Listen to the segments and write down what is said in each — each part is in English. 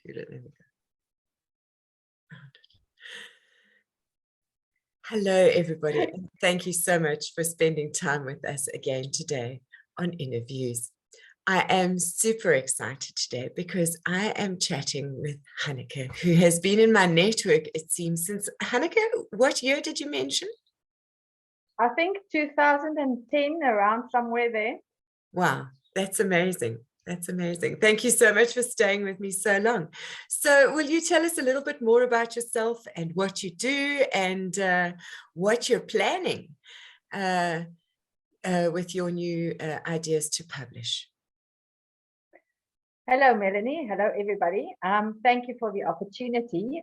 computer. There we go. Hello, everybody, and thank you so much for spending time with us again today on Interviews. I am super excited today because I am chatting with Hannecke, who has been in my network, it seems, since, Hannecke, what year did you mention? I think 2010, around somewhere there. Wow, that's amazing. That's amazing. Thank you so much for staying with me so long. So will you tell us a little bit more about yourself and what you do and what you're planning with your new ideas to publish? Hello, Melanie. Hello, everybody. Thank you for the opportunity.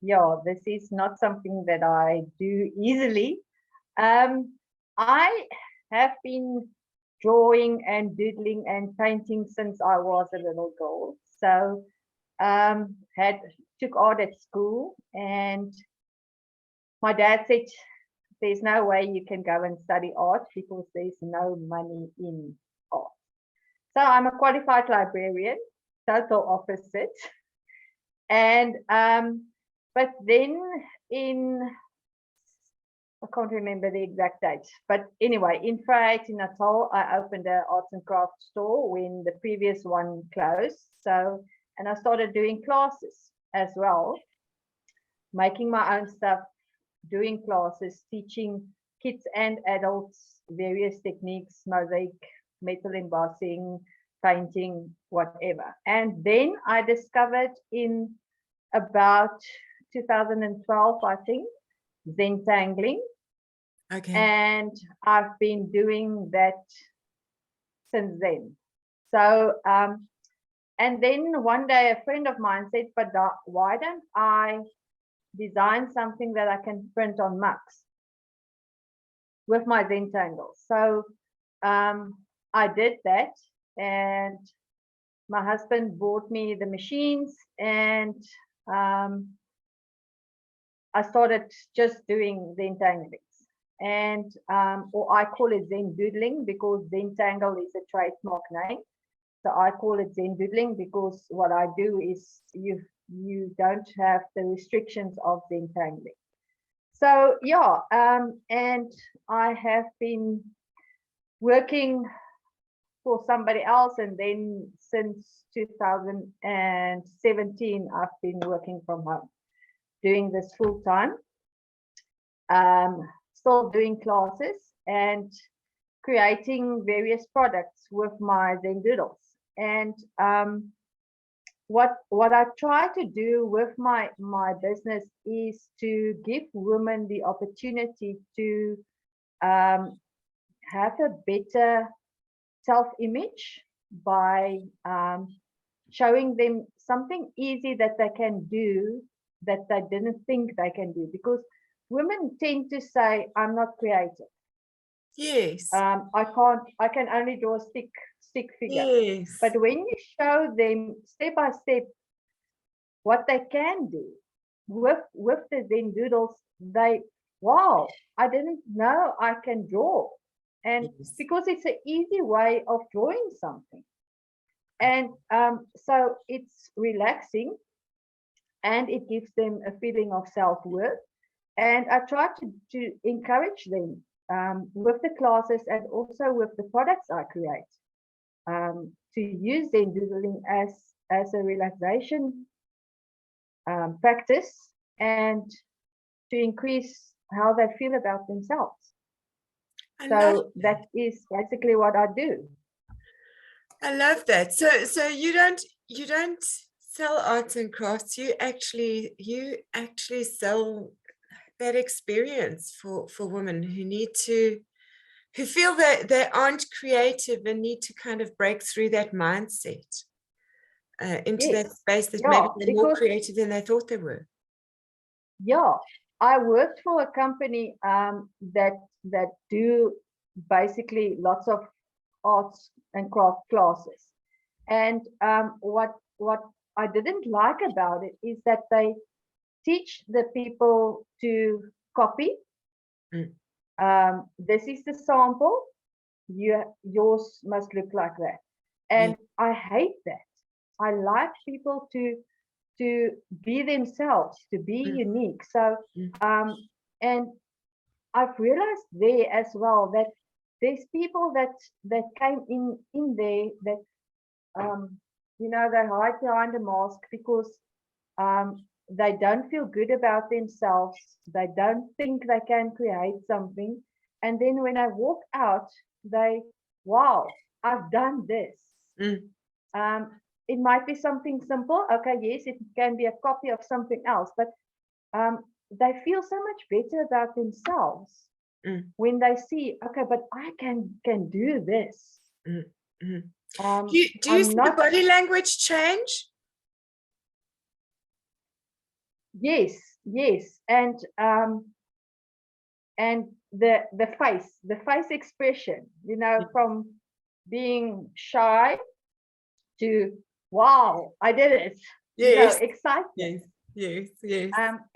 Yeah, this is not something that I do easily. I have been drawing and doodling and painting since I was a little girl. So took art at school, and my dad said there's no way you can go and study art because there's no money in art. So I'm a qualified librarian, total opposite. And but then I can't remember the exact date, but anyway, in Vryheid in Natal, I opened an arts and crafts store when the previous one closed. So, and I started doing classes as well, making my own stuff, doing classes, teaching kids and adults various techniques, mosaic, metal embossing, painting, whatever. And then I discovered in about 2012, I think, zentangling. Okay. And I've been doing that since then. So, and then one day a friend of mine said, but why don't I design something that I can print on mugs with my zentangles? So I did that, and my husband bought me the machines, and I started just doing zentanglings. And or I call it zendoodling because zentangle is a trademark name. So I call it zendoodling because what I do is you don't have the restrictions of zentangling. So yeah, and I have been working for somebody else, and then since 2017 I've been working from home, doing this full time. Still doing classes and creating various products with my zendoodles. And what I try to do with my business is to give women the opportunity to have a better self-image by showing them something easy that they can do that they didn't think they can do, because women tend to say, I'm not creative. Yes. I can only draw a stick figure. Yes. But when you show them step by step what they can do with the zendoodles, wow, I didn't know I can draw. And Yes. because it's an easy way of drawing something. And so it's relaxing, and it gives them a feeling of self-worth. And I try to encourage them with the classes and also with the products I create to use zendoodling as a relaxation practice and to increase how they feel about themselves. So that is basically what I do. I love that. So you don't sell arts and crafts. You actually sell that experience for women who feel that they aren't creative and need to kind of break through that mindset into that space that maybe they're more creative than they thought they were. Yeah, I worked for a company that do basically lots of arts and craft classes, and what I didn't like about it is that they teach the people to copy. This is the sample, yours must look like that. And I hate that. I like people to to be themselves, to be unique. So, and I've realized there as well that there's people that came in there that, you know, they hide behind a mask because they don't feel good about themselves. They don't think they can create something. And then when I walk out, wow, I've done this. It might be something simple. Okay, yes, it can be a copy of something else, but they feel so much better about themselves when they see, okay, but I can do this. Do you see the body language change? Yes, and the face expression, you know, from being shy to wow, I did it. Yes. You know, excitement. Yes.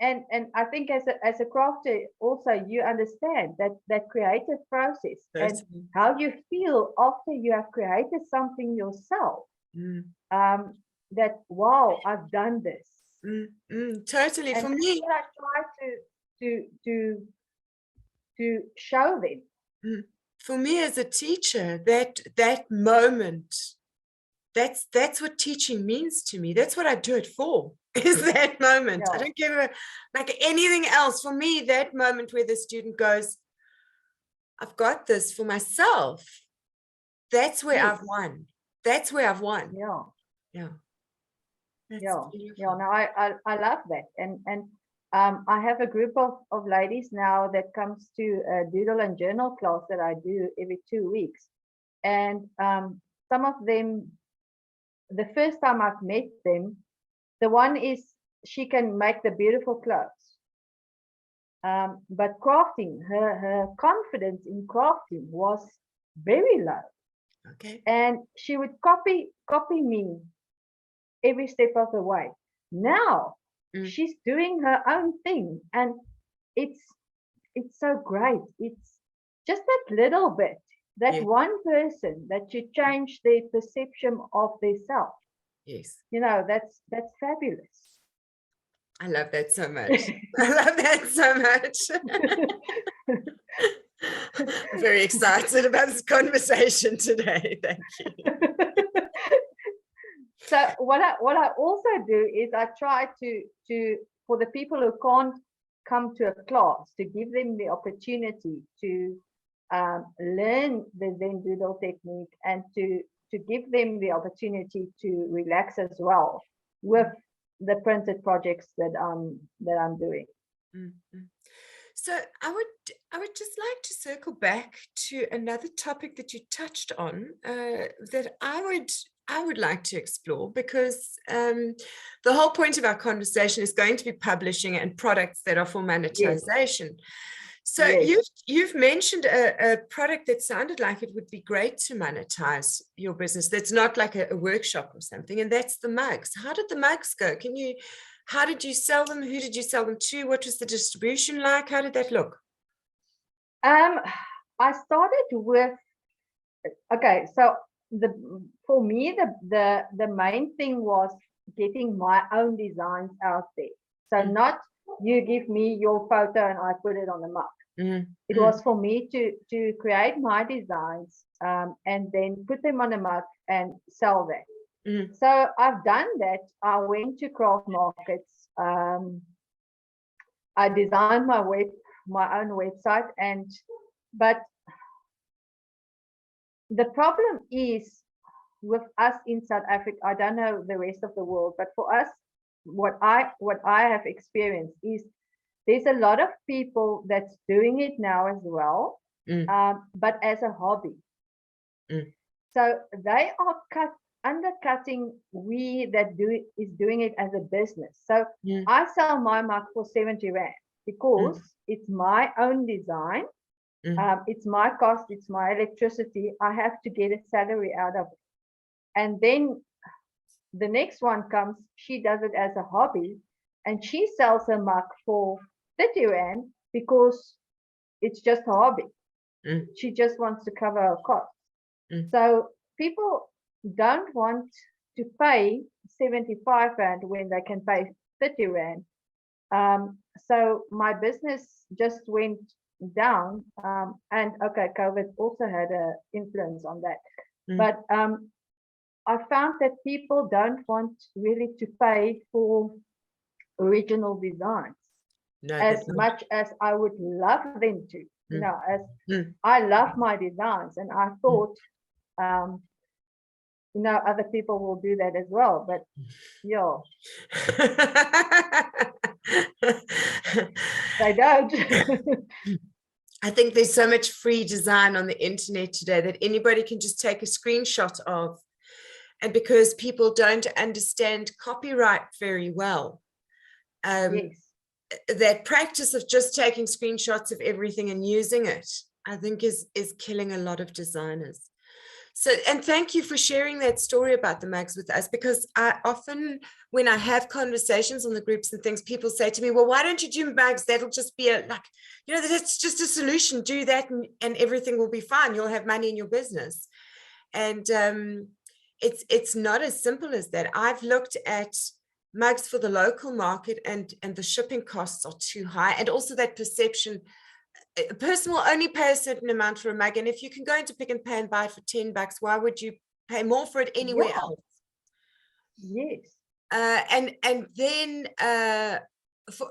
And I think as a crafter also you understand that creative process and how you feel after you have created something yourself. That wow, I've done this. Totally. And for me, what I try to show them. For me as a teacher, that moment, that's what teaching means to me. That's what I do it for, is that moment. I don't give a like anything else. For me, that moment where the student goes, I've got this for myself, that's where I've won. That's where I've won. Yeah. No, I love that. And I have a group of ladies now that comes to a doodle and journal class that I do every 2 weeks. And some of them, the first time I've met them, the one is she can make the beautiful clothes. But crafting, her confidence in crafting was very low. Okay. And she would copy me every step of the way. Now she's doing her own thing, and it's so great. It's just that little bit, that one person that you change their perception of themselves. Yes. You know, that's fabulous. I love that so much. I love that so much. I'm very excited about this conversation today. Thank you. So what I also do is I try to for the people who can't come to a class, to give them the opportunity to learn the zendoodle technique and to give them the opportunity to relax as well with the printed projects that I'm doing. So I would just like to circle back to another topic that you touched on that I would like to explore, because the whole point of our conversation is going to be publishing and products that are for monetization. So you've mentioned a product that sounded like it would be great to monetize your business. That's not like a workshop or something, and that's the mugs. How did the mugs go? How did you sell them? Who did you sell them to? What was the distribution like? How did that look? I started with, okay, so for me the main thing was getting my own designs out there. So not you give me your photo and I put it on the mug. It was for me to create my designs and then put them on a mug and sell them. So I've done that. I went to craft markets. I designed my own website, but the problem is with us in South Africa. I don't know the rest of the world, but for us, what I have experienced is there's a lot of people that's doing it now as well, but as a hobby. So they are undercutting we that is doing it as a business. So I sell my mug for 70 Rand because it's my own design. It's my cost, it's my electricity. I have to get a salary out of it. And then the next one comes, she does it as a hobby, and she sells her mug for 30 Rand because it's just a hobby. She just wants to cover her costs. So people don't want to pay 75 Rand when they can pay 30 Rand. So my business just went down, and okay, COVID also had an influence on that. But I found that people don't want really to pay for original designs as much as I would love them to. You know, as I love my designs, and I thought, you know, other people will do that as well. But yeah, they don't. I think there's so much free design on the internet today that anybody can just take a screenshot of. And because people don't understand copyright very well, Yes. that practice of just taking screenshots of everything and using it, I think is killing a lot of designers. So, and thank you for sharing that story about the mugs with us, because I often, when I have conversations on the groups and things, people say to me, well, why don't you do mugs? That'll just be like, you know, that's just a solution. Do that and everything will be fine. You'll have money in your business. And it's not as simple as that. I've looked at mugs for the local market, and the shipping costs are too high. And also that perception, a person will only pay a certain amount for a mug, and if you can go into Pick and Pay and buy it for $10, why would you pay more for it anywhere else? Yes. And then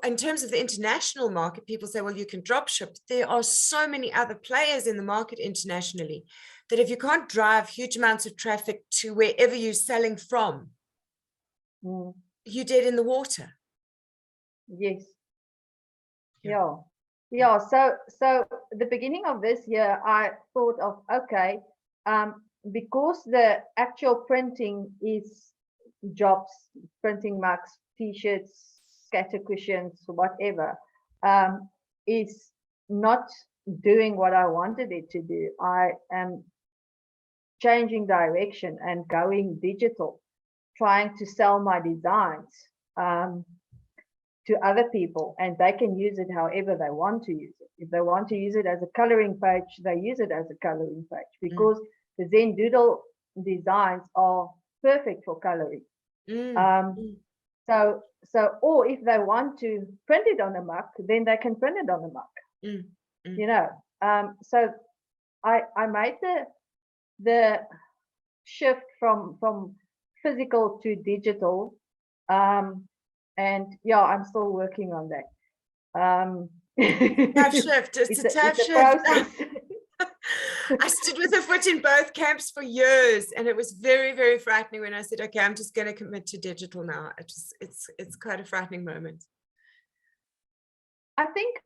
in terms of the international market, people say, well, you can drop ship. There are so many other players in the market internationally that if you can't drive huge amounts of traffic to wherever you're selling from, you're dead in the water. Yes. Yeah. So the beginning of this year, I thought of, okay, because the actual printing is jobs, printing mugs, t-shirts, scatter cushions, whatever, is not doing what I wanted it to do. I am changing direction and going digital, trying to sell my designs to other people, and they can use it however they want to use it. If they want to use it as a coloring page, they use it as a coloring page, because the zendoodle designs are perfect for coloring. So or if they want to print it on a mug, then they can print it on a mug. You know, so I made the shift from physical to digital, and yeah, I'm still working on that. Tough shift. It's a tough shift. I stood with a foot in both camps for years, and it was very, very frightening when I said, okay, I'm just going to commit to digital now. It's quite a frightening moment. I think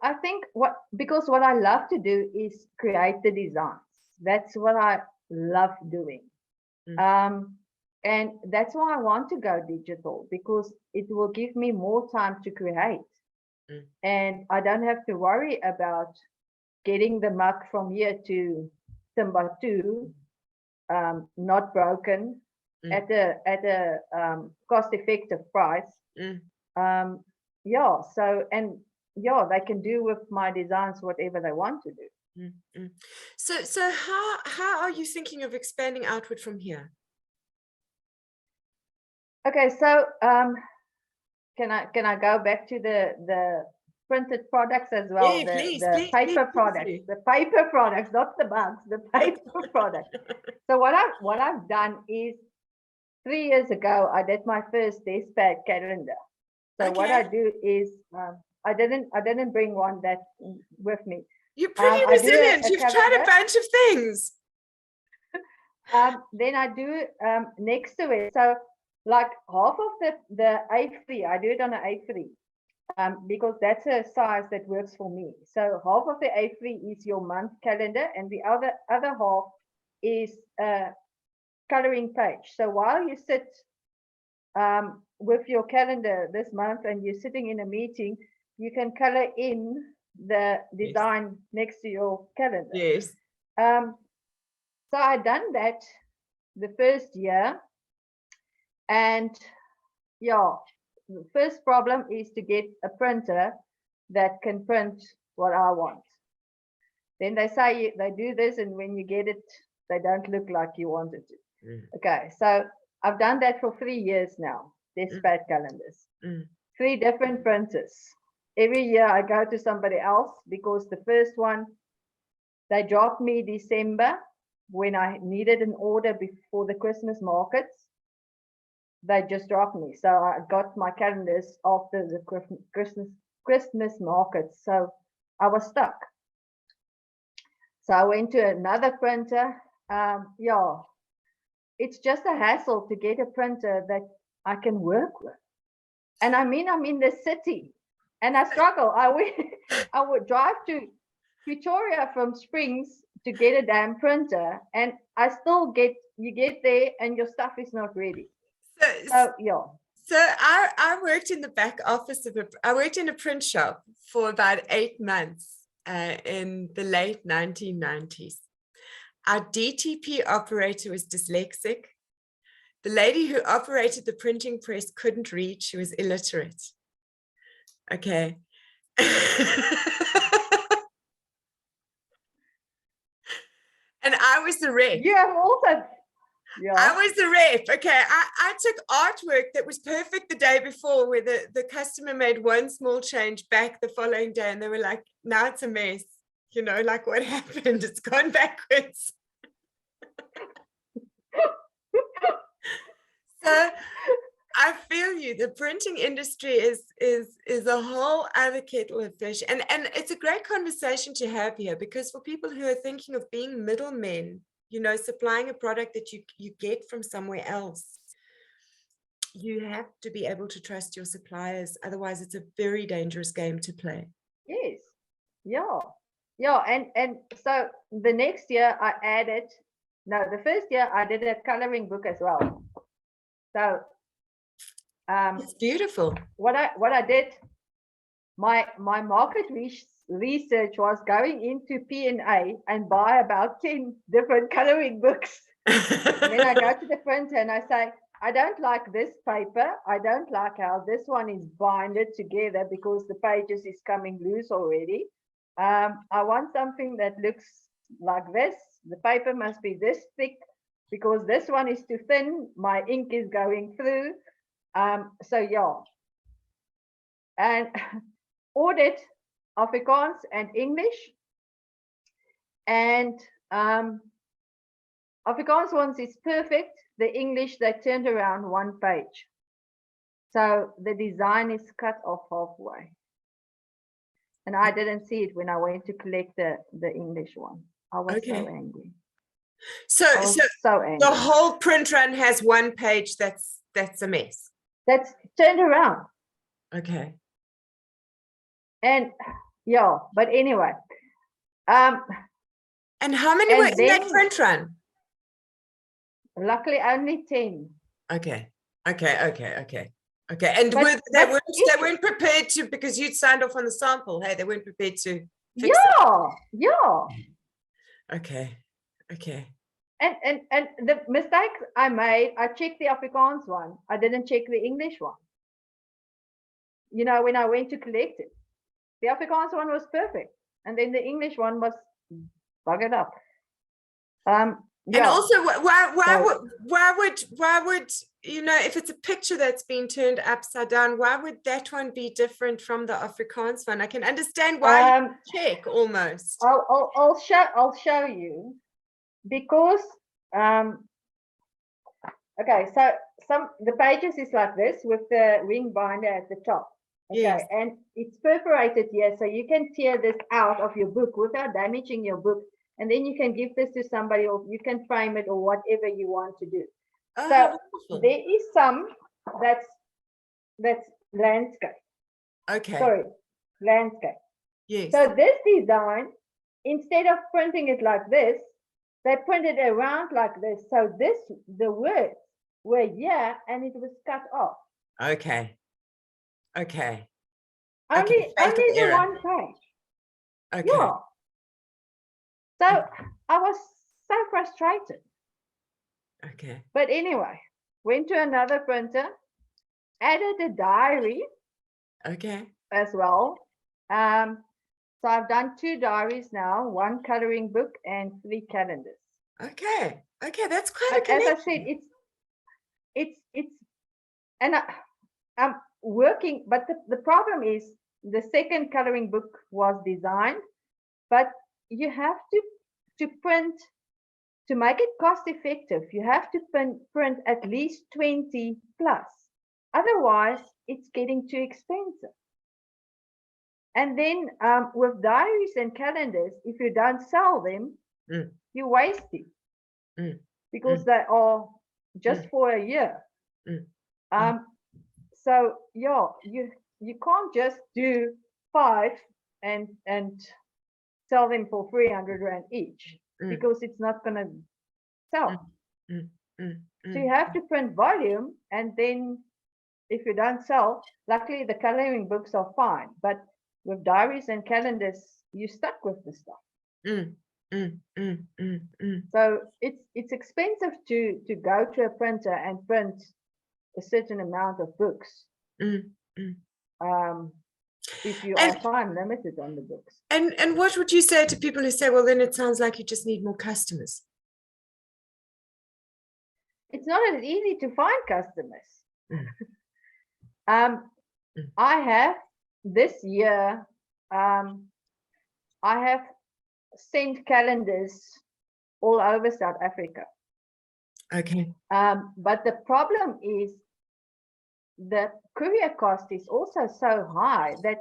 because what I love to do is create the designs. That's what I love doing. And that's why I want to go digital, because it will give me more time to create. And I don't have to worry about getting the mug from here to Timbuktu, not broken, at a cost-effective price. Yeah, so, and yeah, they can do with my designs whatever they want to do. So how are you thinking of expanding outward from here? Okay, so can I go back to the printed products as well? Yeah, please, paper products, the paper products, not the mugs, the paper products. So what I've done is, 3 years ago I did my first desk pad calendar. So what I do is, I didn't bring one that with me. You're pretty resilient. You've tried a bunch of things. Then I do next to it. So like half of the A3, I do it on an A3, because that's a size that works for me. So half of the A3 is your month calendar, and the other half is a coloring page. So while you sit with your calendar this month and you're sitting in a meeting, you can color in the design next to your calendar. Yes. So I done that the first year, and yeah, the first problem is to get a printer that can print what I want. Then they say they do this, and when you get it, they don't look like you wanted to. Okay, so I've done that for 3 years now. dispatch calendars. Mm. 3 different printers. Every year I go to somebody else because the first one, they dropped me December when I needed an order before the Christmas markets. They just dropped me. So I got my calendars after the Christmas markets. So I was stuck. So I went to another printer. Yeah, it's just a hassle to get a printer that I can work with. And I mean, I'm in the city and I struggle. I would drive to Pretoria from Springs to get a damn printer, and I still you get there and your stuff is not ready. So yeah. So I worked in the back office I worked in a print shop for about 8 months in the late 1990s. Our DTP operator was dyslexic. The lady who operated the printing press couldn't read. She was illiterate. Okay. And I was the rep. You have also, yeah. I was the rep. Okay. I took artwork that was perfect the day before, where the customer made one small change back the following day, and they were like, now it's a mess. You know, like, what happened? It's gone backwards. So I feel you. The printing industry is a whole other kettle of fish, and it's a great conversation to have here, because for people who are thinking of being middlemen, you know, supplying a product that you get from somewhere else, you have to be able to trust your suppliers. Otherwise, it's a very dangerous game to play. Yes. Yeah. Yeah. And so the next year I added. No, the first year I did a coloring book as well. So it's beautiful. What I did, my market research was going into P&A and buy about 10 different coloring books. Then I go to the printer and I say, I don't like this paper. I don't like how this one is binded together because the pages is coming loose already. I want something that looks like this. The paper must be this thick because this one is too thin. My ink is going through. So yeah. And ordered Afrikaans and English. And Afrikaans ones is perfect. The English, they turned around 1 page. So the design is cut off halfway. And I didn't see it when I went to collect the English one. I was so angry. So angry. The whole print run has 1 page that's a mess. That's turned around. Okay. And yeah, but anyway. And how many were in that print run? Luckily, only 10. Okay. And they weren't prepared to, because you'd signed off on the sample. Hey, they weren't prepared to fix it. Yeah. Okay. And the mistake I made, I checked the Afrikaans one. I didn't check the English one. You know, when I went to collect it, the Afrikaans one was perfect, and then the English one was buggered up. And also, why would you know, if it's a picture that's been turned upside down, why would that one be different from the Afrikaans one? I can understand why you check almost. I'll show you, because okay, so the pages is like this with the ring binder at the top. Okay, yes. And it's perforated here, so you can tear this out of your book without damaging your book. And then you can give this to somebody, or you can frame it, or whatever you want to do. So there is some that's landscape. Okay. Sorry, landscape. Yes. So this design, instead of printing it like this, they printed it around like this. So the words were here, and it was cut off. Okay. Only the 1 page. Okay. Yeah. So I was so frustrated. Okay. But anyway, went to another printer, added a diary. Okay. As well. So I've done 2 diaries now, 1 coloring book and 3 calendars. Okay, that's quite a connection. As I said, it's and working, but the problem is the second coloring book was designed, but you have to print, to make it cost effective, you have to print at least 20 plus. Otherwise, it's getting too expensive. And then with diaries and calendars, if you don't sell them, you're wasting because they are just for a year. So yeah, you can't just do 5 and sell them for 300 Rand each because it's not going to sell. So you have to print volume, and then if you don't sell, luckily the coloring books are fine, but with diaries and calendars, you're stuck with the stuff. So it's expensive to go to a printer and print a certain amount of books. If you are time limited on the books. And what would you say to people who say, well, then it sounds like you just need more customers? It's not as easy to find customers. I have this year, I have sent calendars all over South Africa. Okay. But the problem is the courier cost is also so high that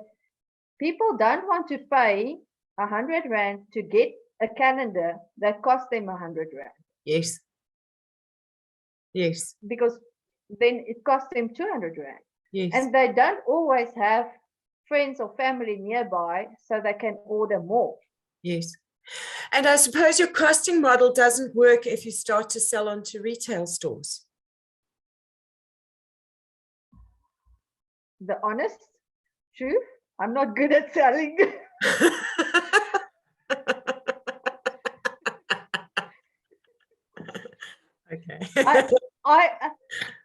people don't want to pay 100 Rand to get a calendar that costs them 100 Rand. Yes. Yes. Because then it costs them 200 Rand. Yes. And they don't always have friends or family nearby, so they can order more. Yes. And I suppose your costing model doesn't work if you start to sell onto retail stores. The honest truth, I'm not good at selling. Okay.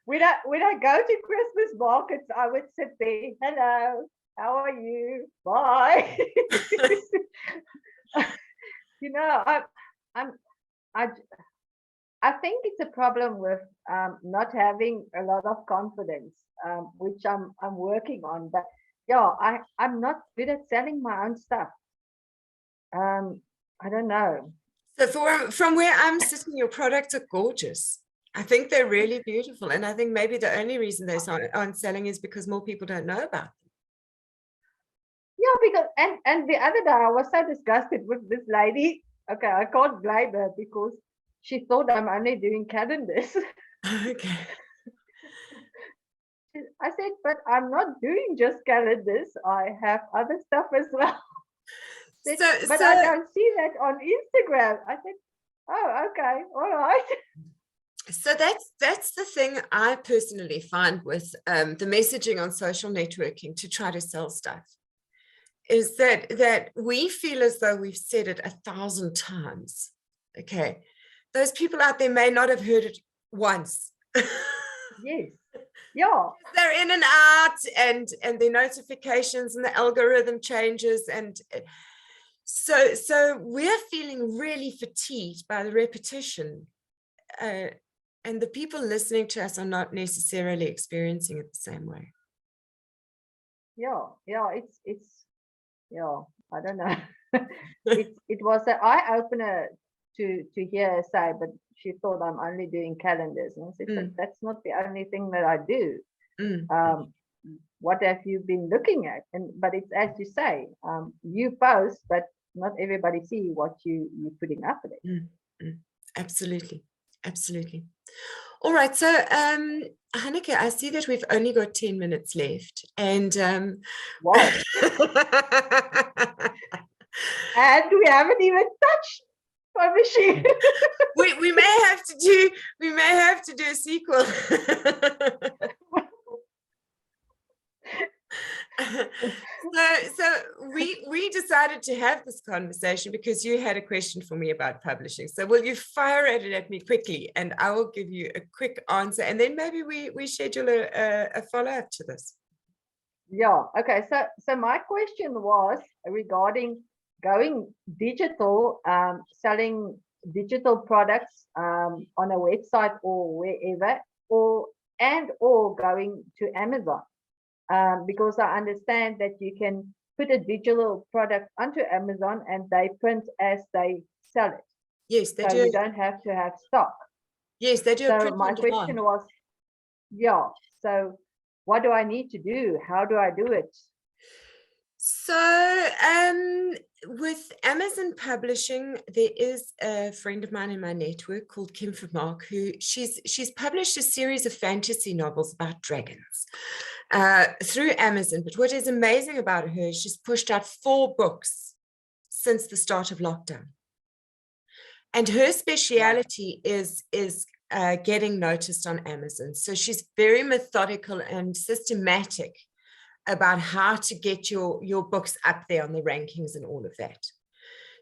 When I go to Christmas markets, I would sit there. Hello, how are you? Bye. You know, I think it's a problem with not having a lot of confidence, which I'm working on. But yeah, I'm not good at selling my own stuff. I don't know. So from where I'm sitting, your products are gorgeous. I think they're really beautiful. And I think maybe the only reason they aren't selling is because more people don't know about them. Yeah, because and the other day I was so disgusted with this lady. Okay, I can't blame her because she thought I'm only doing calendars. Okay. I said, but I'm not doing just calendars. I have other stuff as well. But I don't see that on Instagram. I said, oh, okay, all right. So that's the thing I personally find with the messaging on social networking to try to sell stuff, is that we feel as though we've said it 1,000 times. Okay, those people out there may not have heard it once. Yes. Yeah, they're in and out, and the notifications and the algorithm changes, and so we're feeling really fatigued by the repetition, and the people listening to us are not necessarily experiencing it the same way. Yeah, it's yeah, I don't know. it was an eye-opener to hear her say, but she thought I'm only doing calendars. And I said, but that's not the only thing that I do. What have you been looking at? But it's as you say, you post, but not everybody see what you're putting up with it. Absolutely. Absolutely. All right. So, Hannecke, I see that we've only got 10 minutes left. And wow. And we haven't even touched publishing. we may have to do a sequel. So we decided to have this conversation because you had a question for me about publishing. So will you fire it at me quickly, and I will give you a quick answer, and then maybe we schedule a follow-up to this. Yeah. Okay. So my question was regarding going digital, selling digital products on a website or wherever, or going to Amazon. because I understand that you can put a digital product onto Amazon and they print as they sell it. Yes, they So do. you don't have to have stock. Yes, they do a So print my on question demand. was, yeah, so what do I need to do? How do I do it? So with Amazon Publishing, there is a friend of mine in my network called Kim Vermaak, who she's published a series of fantasy novels about dragons through Amazon. But what is amazing about her is she's pushed out 4 books since the start of lockdown. And her speciality is getting noticed on Amazon. So she's very methodical and systematic about how to get your books up there on the rankings and all of that.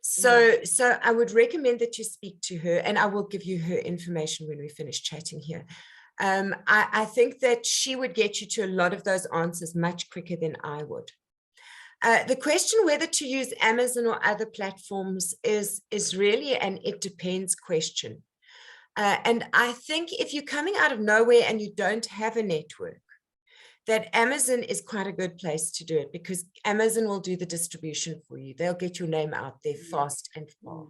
So I would recommend that you speak to her, and I will give you her information when we finish chatting here. I think that she would get you to a lot of those answers much quicker than I would. The question whether to use Amazon or other platforms is really an it depends question. And I think if you're coming out of nowhere and you don't have a network, that Amazon is quite a good place to do it, because Amazon will do the distribution for you. They'll get your name out there fast and far.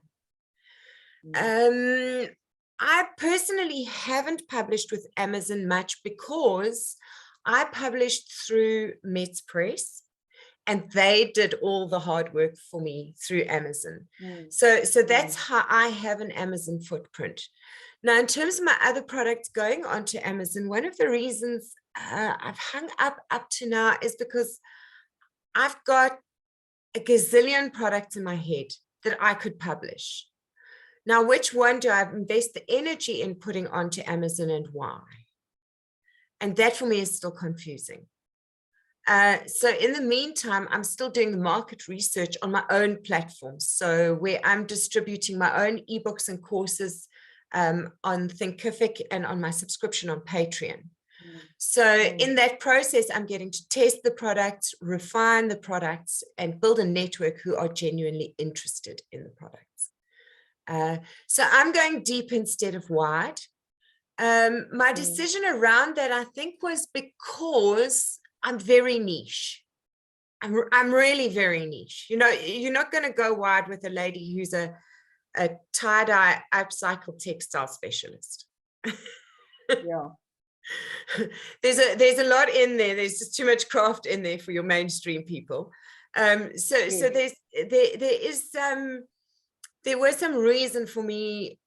I personally haven't published with Amazon much because I published through Metz Press, and they did all the hard work for me through Amazon. So that's how I have an Amazon footprint. Now, in terms of my other products going onto Amazon, one of the reasons I've hung up to now is because I've got a gazillion products in my head that I could publish. Now, which one do I invest the energy in putting onto Amazon and why? And that for me is still confusing. So in the meantime, I'm still doing the market research on my own platforms. So where I'm distributing my own ebooks and courses on Thinkific and on my subscription on Patreon. So in that process, I'm getting to test the products, refine the products, and build a network who are genuinely interested in the products. So I'm going deep instead of wide. My decision around that, I think, was because I'm very niche. I'm really very niche. You know, you're not going to go wide with a lady who's a tie-dye upcycled textile specialist. Yeah. There's a lot in there. There's just too much craft in there for your mainstream people. So there was some reason for me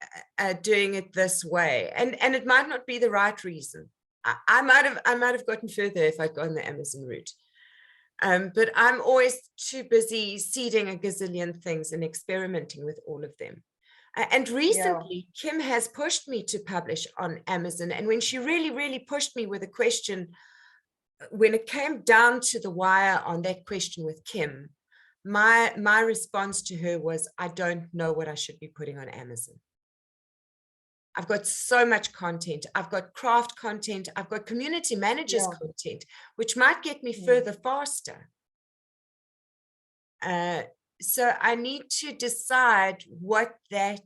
doing it this way, and it might not be the right reason. I might have gotten further if I'd gone the Amazon route. But I'm always too busy seeding a gazillion things and experimenting with all of them. And recently, Kim has pushed me to publish on Amazon. And when she really, really pushed me with a question, when it came down to the wire on that question with Kim, my response to her was, I don't know what I should be putting on Amazon. I've got so much content. I've got craft content. I've got community managers content, which might get me further faster. So I need to decide what that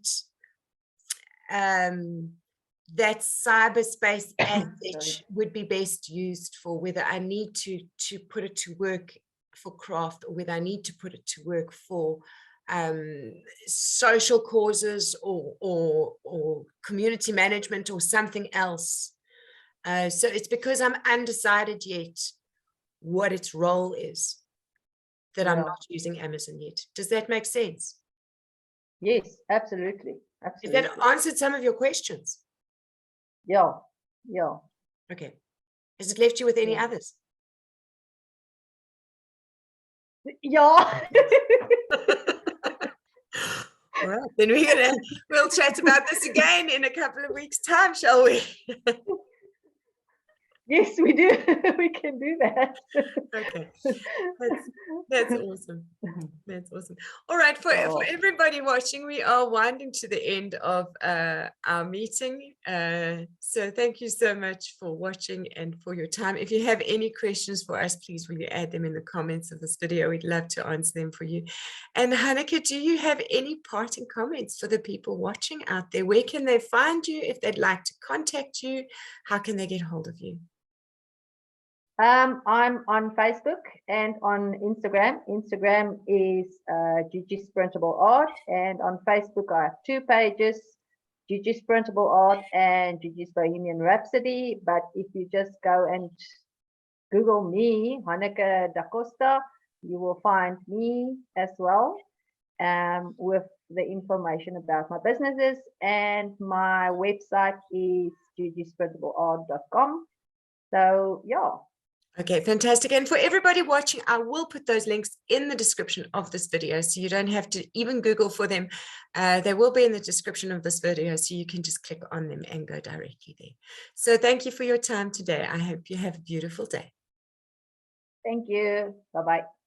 cyberspace asset would be best used for, whether I need to put it to work for craft, or whether I need to put it to work for social causes or community management or something else. So it's because I'm undecided yet what its role is that I'm not using Amazon yet. Does that make sense? Yes, absolutely. Has that answered some of your questions? Yeah. Okay. Has it left you with any others? Yeah. All right, then we'll chat about this again in a couple of weeks' time, shall we? Yes, we do. We can do that. Okay, that's awesome. That's awesome. All right, for everybody watching, we are winding to the end of our meeting. So thank you so much for watching and for your time. If you have any questions for us, please will you add them in the comments of this video. We'd love to answer them for you. And Hannecke, do you have any parting comments for the people watching out there? Where can they find you if they'd like to contact you? How can they get hold of you? I'm on Facebook and on Instagram. Instagram is Gigi's Printable Art, and on Facebook I have 2 pages, Gigi's Printable Art and Gigi's Bohemian Rhapsody. But if you just go and Google me, Hannecke Da Costa, you will find me as well, with the information about my businesses, and my website is gigisprintable.art.com. So yeah. Okay, fantastic. And for everybody watching, I will put those links in the description of this video, so you don't have to even Google for them. They will be in the description of this video, so you can just click on them and go directly there. So thank you for your time today. I hope you have a beautiful day. Thank you. Bye-bye.